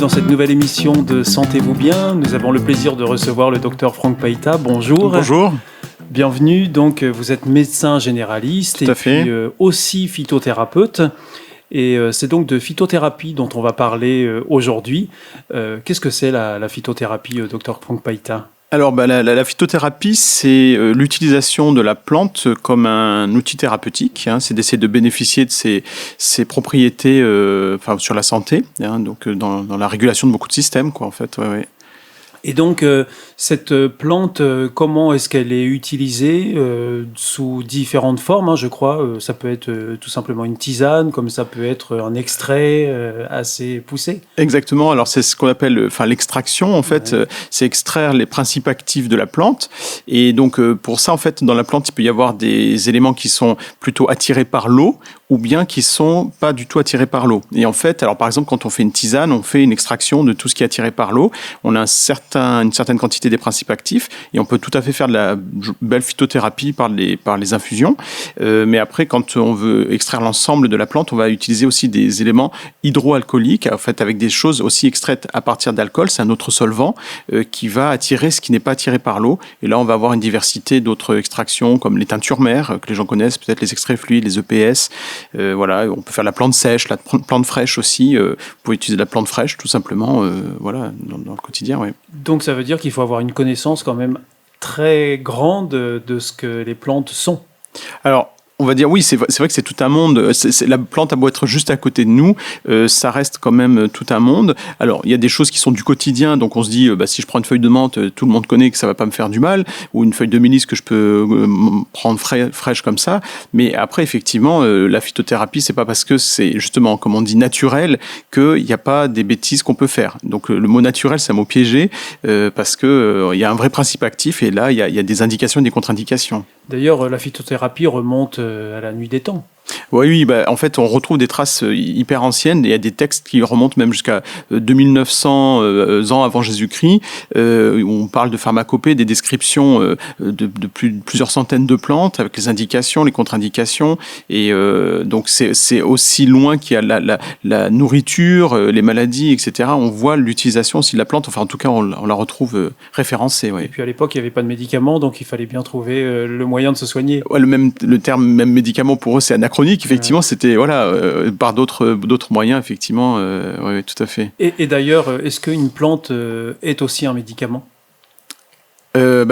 dans cette nouvelle émission de Sentez-vous bien. Nous avons le plaisir de recevoir le docteur Franck Paita. Bonjour. Bonjour. Bienvenue. Donc, vous êtes médecin généraliste Tout à fait. Puis aussi phytothérapeute. Et c'est donc de phytothérapie dont on va parler aujourd'hui. Qu'est-ce que c'est la phytothérapie, docteur Franck Paita ? Alors, la phytothérapie, c'est l'utilisation de la plante comme un outil thérapeutique. C'est d'essayer de bénéficier de ses propriétés sur la santé, donc dans la régulation de beaucoup de systèmes, quoi, en fait. Ouais. Et donc, cette plante, comment est-ce qu'elle est utilisée sous différentes formes, je crois. Ça peut être tout simplement une tisane, comme ça peut être un extrait assez poussé. Exactement. Alors, c'est ce qu'on appelle l'extraction, en fait. Ouais. C'est extraire les principes actifs de la plante. Et donc, pour ça, en fait, dans la plante, il peut y avoir des éléments qui sont plutôt attirés par l'eau ou bien qui sont pas du tout attirés par l'eau. Et en fait, alors par exemple, quand on fait une tisane, on fait une extraction de tout ce qui est attiré par l'eau. On a une certaine quantité des principes actifs et on peut tout à fait faire de la belle phytothérapie par les infusions. Mais après, quand on veut extraire l'ensemble de la plante, on va utiliser aussi des éléments hydroalcooliques, en fait, avec des choses aussi extraites à partir d'alcool. C'est un autre solvant qui va attirer ce qui n'est pas attiré par l'eau. Et là, on va avoir une diversité d'autres extractions, comme les teintures mères, que les gens connaissent, peut-être les extraits fluides, les EPS. Voilà, on peut faire la plante sèche, la plante fraîche aussi. Vous pouvez utiliser la plante fraîche, tout simplement, voilà, dans le quotidien. Ouais. Donc, ça veut dire qu'il faut avoir une connaissance quand même très grande de ce que les plantes sont. Alors, on va dire oui, c'est vrai que c'est tout un monde. La plante a beau être juste à côté de nous, ça reste quand même tout un monde. Alors, il y a des choses qui sont du quotidien, donc on se dit, si je prends une feuille de menthe, tout le monde connaît que ça va pas me faire du mal, ou une feuille de mélisse que je peux prendre fraîche comme ça. Mais après, effectivement, la phytothérapie, c'est pas parce que c'est justement, comme on dit, naturel, qu'il n'y a pas des bêtises qu'on peut faire. Donc, le mot naturel, c'est un mot piégé, parce que il y a un vrai principe actif, et là, il y a des indications et des contre-indications. D'ailleurs, la phytothérapie remonte à la nuit des temps. Oui, en fait, on retrouve des traces hyper anciennes. Il y a des textes qui remontent même jusqu'à 2900 ans avant Jésus-Christ. On parle de pharmacopée, des descriptions de plusieurs centaines de plantes avec les indications, les contre-indications. Et donc, c'est aussi loin qu'il y a la nourriture, les maladies, etc. On voit l'utilisation aussi de la plante. Enfin, en tout cas, on la retrouve référencée. Ouais. Et puis, à l'époque, il n'y avait pas de médicaments, donc il fallait bien trouver le moyen de se soigner. Ouais, le terme même médicament, pour eux, c'est anachronique. Effectivement, c'était par d'autres moyens, effectivement, oui, tout à fait. Et d'ailleurs, est-ce qu'une plante est aussi un médicament ? De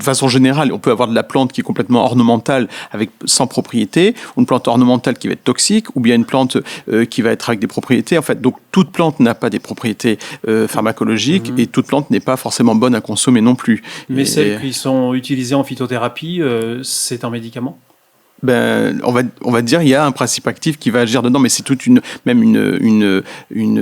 façon générale, on peut avoir de la plante qui est complètement ornementale sans propriété, ou une plante ornementale qui va être toxique, ou bien une plante qui va être avec des propriétés. En fait, donc toute plante n'a pas des propriétés pharmacologiques et toute plante n'est pas forcément bonne à consommer non plus. Mais celles qui sont utilisées en phytothérapie, c'est un médicament ? On va dire il y a un principe actif qui va agir dedans, mais c'est toute une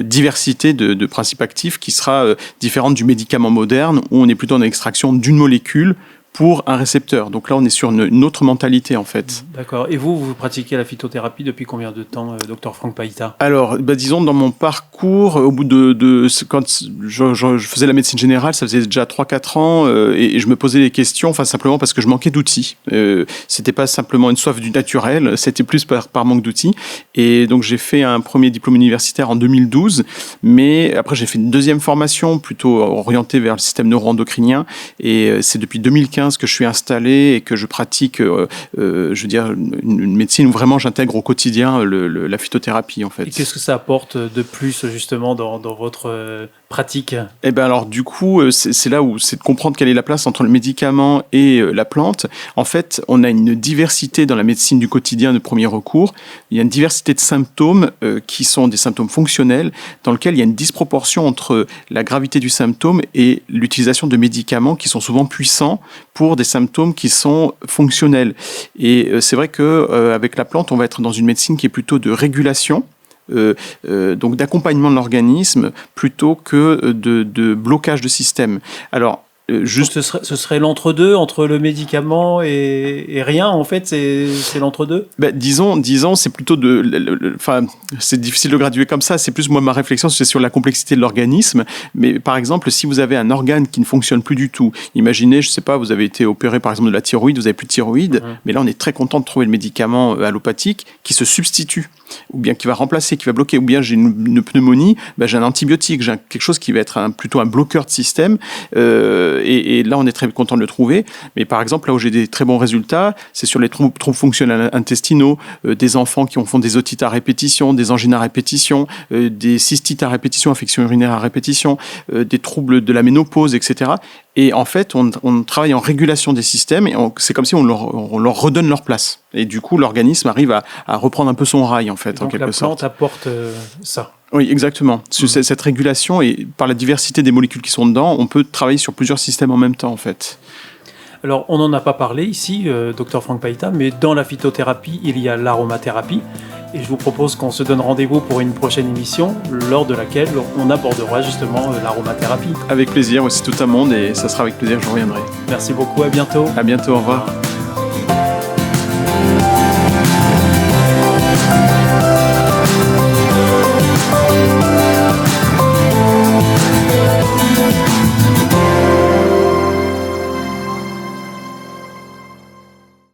diversité de principes actifs qui sera différente du médicament moderne où on est plutôt dans l'extraction d'une molécule pour un récepteur. Donc là, on est sur une autre mentalité, en fait. D'accord. Et vous pratiquez la phytothérapie depuis combien de temps, docteur Franck Paita ? Alors, disons, dans mon parcours, au bout quand je faisais la médecine générale, ça faisait déjà 3-4 ans, et je me posais des questions, simplement parce que je manquais d'outils. C'était pas simplement une soif du naturel, c'était plus par manque d'outils. Et donc, j'ai fait un premier diplôme universitaire en 2012, mais après, j'ai fait une deuxième formation, plutôt orientée vers le système neuro-endocrinien, et c'est depuis 2015 que je suis installé et que je pratique, une médecine où vraiment j'intègre au quotidien la phytothérapie, en fait. Et qu'est-ce que ça apporte de plus, justement, dans votre pratique ? Alors, du coup, c'est là où c'est de comprendre quelle est la place entre le médicament et la plante. En fait, on a une diversité dans la médecine du quotidien de premier recours. Il y a une diversité de symptômes qui sont des symptômes fonctionnels, dans lesquels il y a une disproportion entre la gravité du symptôme et l'utilisation de médicaments qui sont souvent puissants pour des symptômes qui sont fonctionnels. Et c'est vrai qu'avec la plante, on va être dans une médecine qui est plutôt de régulation, donc d'accompagnement de l'organisme, plutôt que de blocage de système. Alors, ce serait l'entre-deux entre le médicament et rien, en fait, c'est l'entre-deux. Disons, c'est plutôt c'est difficile de graduer comme ça. C'est plus, moi, ma réflexion, c'est sur la complexité de l'organisme. Mais par exemple, si vous avez un organe qui ne fonctionne plus du tout, imaginez, je sais pas, vous avez été opéré par exemple de la thyroïde, vous avez plus de thyroïde, mais là, on est très content de trouver le médicament allopathique qui se substitue. ou bien qui va remplacer, qui va bloquer, ou bien j'ai une pneumonie, j'ai un antibiotique, j'ai quelque chose qui va être plutôt un bloqueur de système, et là on est très content de le trouver. Mais par exemple, là où j'ai des très bons résultats, c'est sur les troubles fonctionnels intestinaux, des enfants qui font des otites à répétition, des angines à répétition, des cystites à répétition, infections urinaires à répétition, des troubles de la ménopause, etc. Et en fait, on travaille en régulation des systèmes et c'est comme si on leur redonne leur place. Et du coup, l'organisme arrive à reprendre un peu son rail, en fait, donc en quelque sorte. La plante apporte ça. Oui, exactement. Cette régulation, et par la diversité des molécules qui sont dedans, on peut travailler sur plusieurs systèmes en même temps, en fait. Alors, on n'en a pas parlé ici, Dr Franck Paita, mais dans la phytothérapie, il y a l'aromathérapie. Et je vous propose qu'on se donne rendez-vous pour une prochaine émission, lors de laquelle on abordera justement l'aromathérapie. Avec plaisir, c'est tout un monde et ça sera avec plaisir que je reviendrai. Merci beaucoup, à bientôt. À bientôt, au revoir.